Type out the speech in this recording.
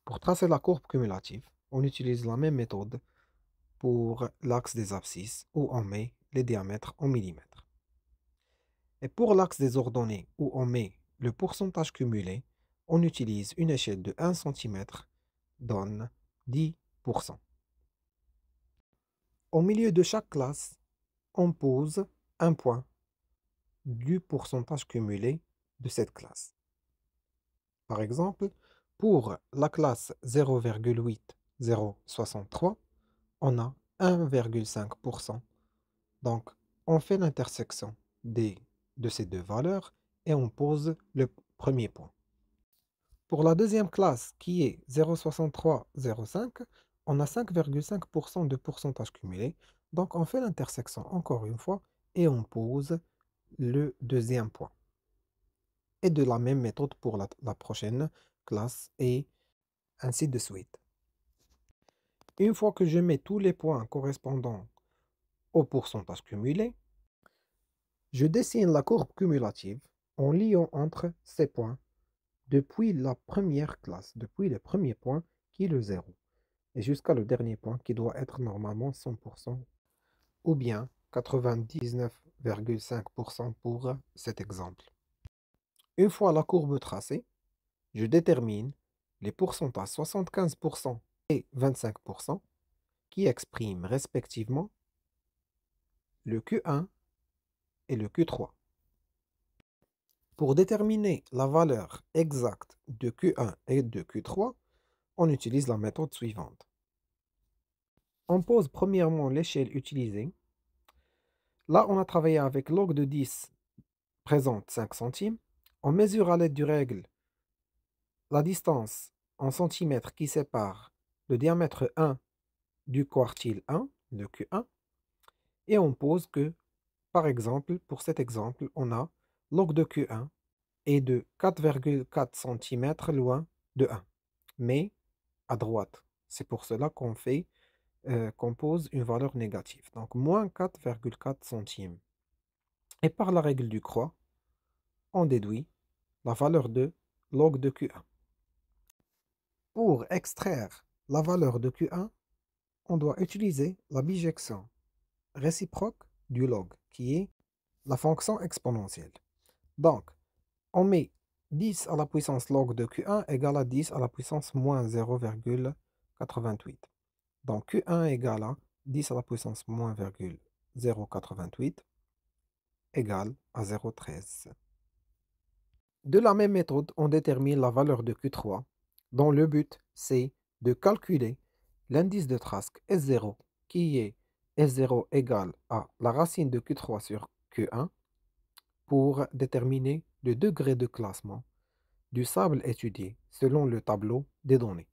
Pour tracer la courbe cumulative, on utilise la même méthode pour l'axe des abscisses où on met les diamètres en millimètres. Et pour l'axe des ordonnées où on met le pourcentage cumulé, on utilise une échelle de 1 centimètre, donne 10%. Au milieu de chaque classe, on pose un point du pourcentage cumulé de cette classe. Par exemple, pour la classe 0,8063, on a 1,5%. Donc, on fait l'intersection de ces deux valeurs et on pose le premier point. Pour la deuxième classe, qui est 0,6305, on a 5,5% de pourcentage cumulé. Donc, on fait l'intersection encore une fois et on pose le deuxième point. Et de la même méthode pour la prochaine classe et ainsi de suite. Une fois que je mets tous les points correspondant au pourcentage cumulé, je dessine la courbe cumulative en liant entre ces points depuis la première classe, depuis le premier point qui est le 0, et jusqu'à le dernier point qui doit être normalement 100% ou bien 99,5% pour cet exemple. Une fois la courbe tracée, je détermine les pourcentages 75% et 25% qui expriment respectivement le Q1 et le Q3. Pour déterminer la valeur exacte de Q1 et de Q3, on utilise la méthode suivante. On pose premièrement l'échelle utilisée. Là, on a travaillé avec log de 10 présente 5 centimes. On mesure à l'aide du règle la distance en centimètres qui sépare le diamètre 1 du quartile 1, le Q1, et on pose que, par exemple, pour cet exemple, on a log de Q1 est de 4,4 cm loin de 1, mais à droite. C'est pour cela qu'on pose une valeur négative, donc moins 4,4 centimes. Et par la règle du croix, on déduit la valeur de log de Q1. Pour extraire la valeur de Q1, on doit utiliser la bijection réciproque du log, qui est la fonction exponentielle. Donc, on met 10 à la puissance log de Q1 égale à 10 à la puissance moins 0,88. Donc, Q1 égale à 10 à la puissance moins 0,088 égale à 0,13. De la même méthode, on détermine la valeur de Q3, dont le but, c'est de calculer l'indice de Trask S0, qui est S0 égale à la racine de Q3 sur Q1, pour déterminer le degré de classement du sable étudié selon le tableau des données.